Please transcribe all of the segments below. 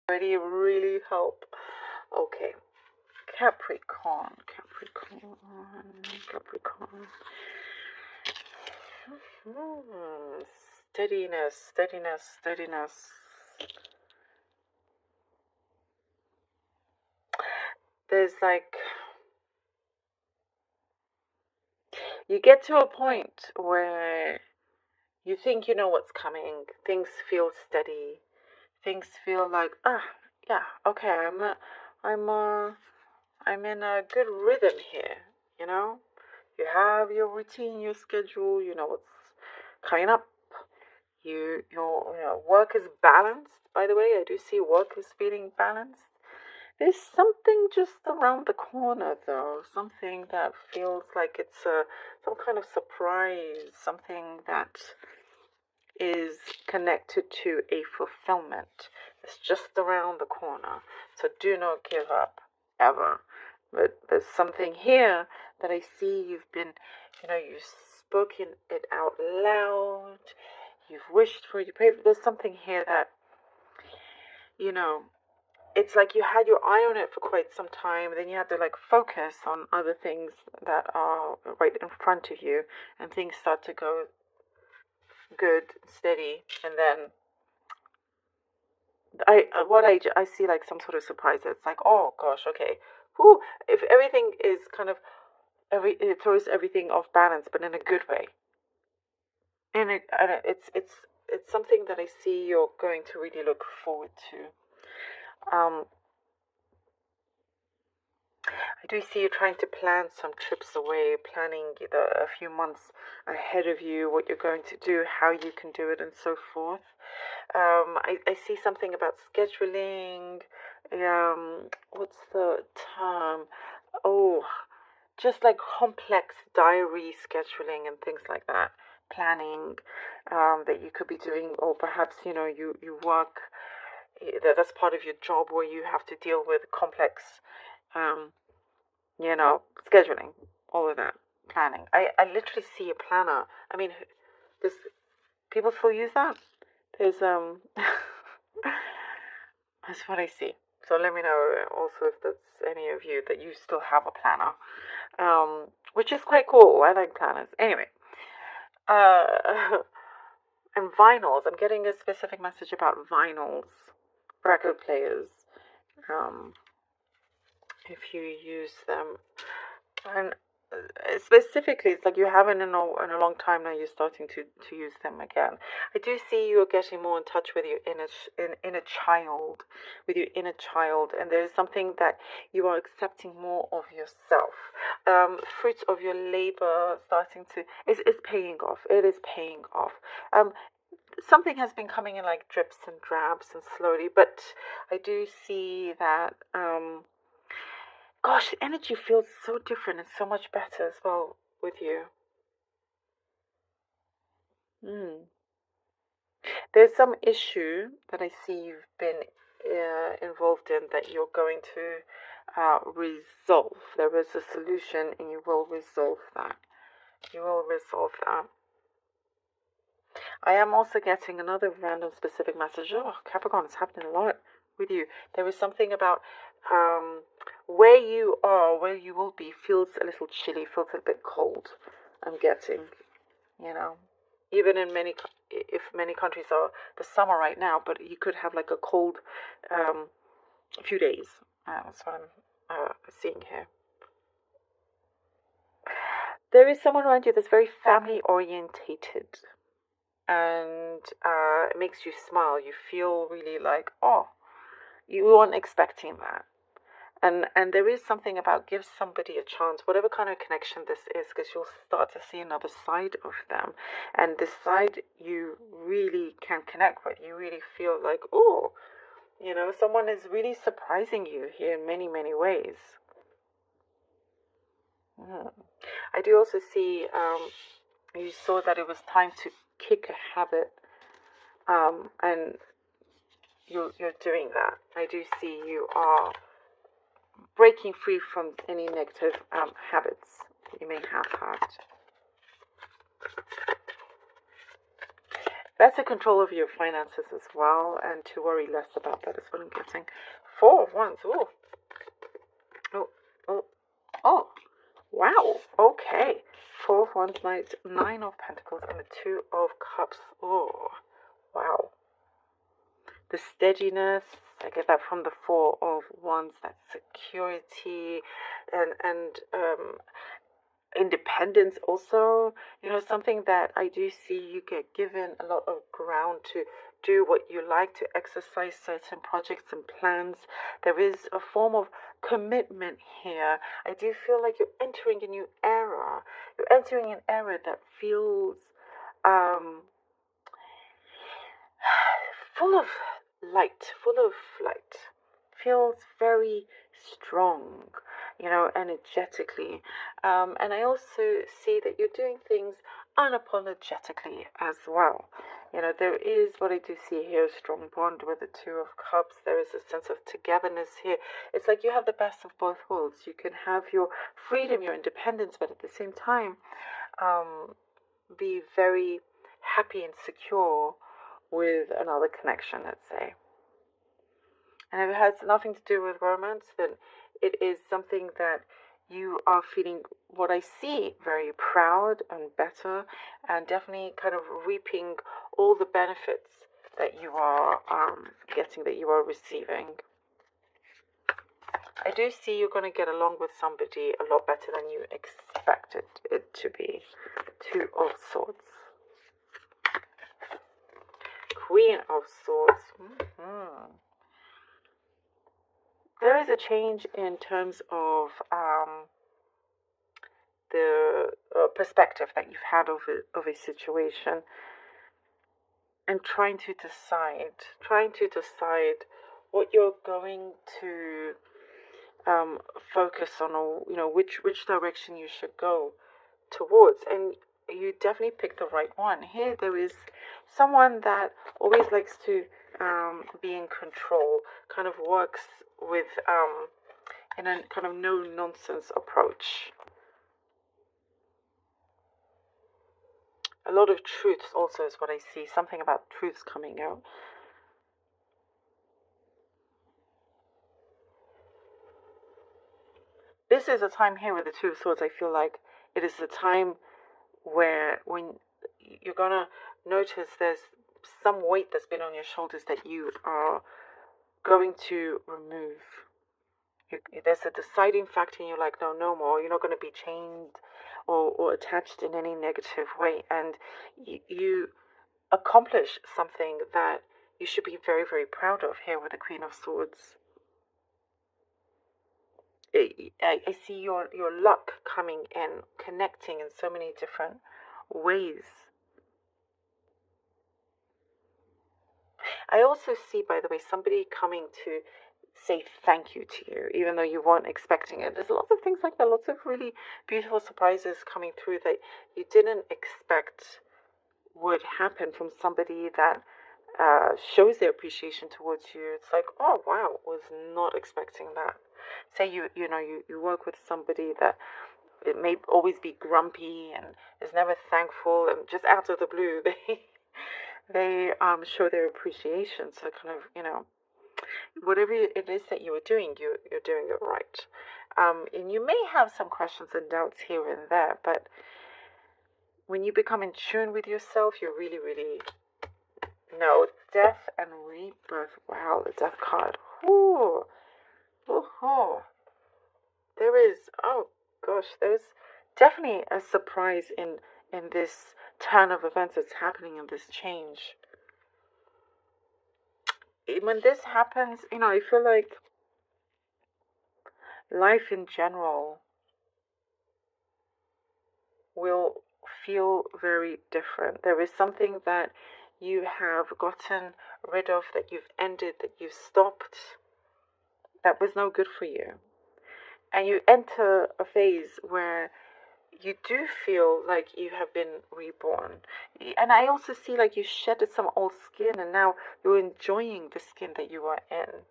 Already really help. Okay. Capricorn. Steadiness. There's like, you get to a point where you think you know what's coming. Things feel steady. Things feel like, yeah, okay, I'm in a good rhythm here, you know? You have your routine, your schedule, you know what's coming up. Your work is balanced. By the way, I do see work is feeling balanced. There's something just around the corner, though. Something that feels like it's some kind of surprise. Something that is connected to a fulfillment. It's just around the corner. So do not give up, ever. But there's something here that I see you've been, you've spoken it out loud. You've wished for it, you prayed for. There's something here that, it's like you had your eye on it for quite some time, then you had to like focus on other things that are right in front of you, and things start to go good, steady, and then I see like some sort of surprise. It's like, oh gosh, okay, who if everything is kind of it throws everything off balance, but in a good way. It's something that I see you're going to really look forward to. I do see you trying to plan some trips away, planning a few months ahead of you, what you're going to do, how you can do it, and so forth. I see something about scheduling. What's the term? Oh, just like complex diary scheduling and things like that. Planning that you could be doing, or perhaps you work. That's part of your job where you have to deal with complex, um, scheduling, all of that planning. I literally see a planner. I mean, does people still use that? There's that's what I see. So let me know also if there's any of you that you still have a planner, which is quite cool. I like planners. Anyway, uh, and vinyls. I'm getting a specific message about vinyls, record players. Um, if you use them, and specifically, it's like you haven't in a long time now. You're starting to use them again. I do see you're getting more in touch with your inner child, and there's something that you are accepting more of yourself. Fruits of your labor starting to is paying off. It is paying off. Something has been coming in like drips and drabs and slowly, but I do see that. Gosh, the energy feels so different and so much better as well with you. Mm. There's some issue that I see you've been involved in that you're going to resolve. There is a solution and you will resolve that. You will resolve that. I am also getting another random specific message. Oh, Capricorn, it's happening a lot with you. There is something about um, where you are, where you will be, feels a little chilly, feels a bit cold. I'm getting, you know, even in if many countries are the summer right now, but you could have like a cold few days. That's what I'm seeing here. There is someone around you that's very family orientated, and it makes you smile. You feel really like, oh, you weren't expecting that. And there is something about give somebody a chance, whatever kind of connection this is, because you'll start to see another side of them, and this side you really can connect with. You really feel like, oh, someone is really surprising you here in many, many ways. I do also see you saw that it was time to kick a habit, and you're doing that. I do see you are breaking free from any negative habits you may have had. That's a control of your finances as well, and to worry less about that is what I'm getting. Four of Wands. Ooh. Oh, oh, oh. Wow. Okay. Four of Wands, Knight, Nine of Pentacles, and the Two of Cups. Oh, wow. The steadiness, I get that from the Four of Wands. That security, and independence also, something that I do see. You get given a lot of ground to do what you like, to exercise certain projects and plans. There is a form of commitment here. I do feel like you're entering a new era. You're entering an era that feels um full of full of light, feels very strong, energetically. And I also see that you're doing things unapologetically as well. There is what I do see here, a strong bond with the Two of Cups. There is a sense of togetherness here. It's like you have the best of both worlds. You can have your freedom, your independence, but at the same time, be very happy and secure with another connection, let's say. And if it has nothing to do with romance, then it is something that you are feeling, what I see, very proud and better, and definitely kind of reaping all the benefits that you are getting, that you are receiving. I do see you're going to get along with somebody a lot better than you expected it to be. Two of Swords. Queen of Swords. There is a change in terms of the perspective that you've had of a situation, and trying to decide what you're going to focus on, or which direction you should go towards. And you definitely picked the right one. Here there is someone that always likes to be in control, kind of works with in a kind of no nonsense approach. A lot of truths also is what I see. Something about truths coming out. This is a time here with the Two of Swords. I feel like it is a time where when you're gonna notice there's some weight that's been on your shoulders that you are going to remove. There's a deciding factor, and you're like, no more. You're not going to be chained or attached in any negative way, and you accomplish something that you should be very, very proud of here with the Queen of Swords. I see your luck coming in, connecting in so many different ways. I also see, by the way, somebody coming to say thank you to you, even though you weren't expecting it. There's lots of things like that, lots of really beautiful surprises coming through that you didn't expect would happen from somebody that shows their appreciation towards you. It's like, oh wow, was not expecting that. Say you work with somebody that it may always be grumpy and is never thankful, and just out of the blue they show their appreciation. So kind of, whatever it is that you are doing, you're doing it right. And you may have some questions and doubts here and there, but when you become in tune with yourself, you really, really know. Death and rebirth. Wow, the Death card. Ooh. Ooh. There is, oh gosh, there's definitely a surprise in this turn of events that's happening, in this change. When this happens, I feel like life in general will feel very different. There is something that you have gotten rid of, that you've ended, that you've stopped, that was no good for you. And you enter a phase where you do feel like you have been reborn. And I also see like you shedded some old skin, and now you're enjoying the skin that you are in.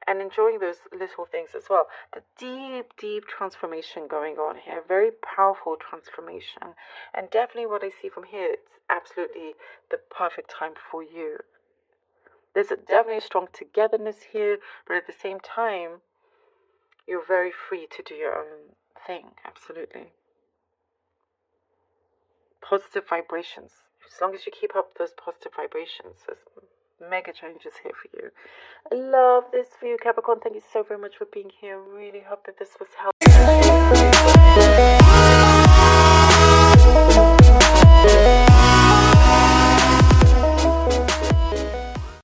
and enjoying those little things as well. The deep transformation going on here, very powerful transformation. And definitely what I see from here, it's absolutely the perfect time for you. There's definitely a strong togetherness here, but at the same time, you're very free to do your own thing. Absolutely. Positive vibrations. As long as you keep up those positive vibrations, there's mega changes here for you. I love this for you, Capricorn. Thank you so very much for being here. Really hope that this was helpful.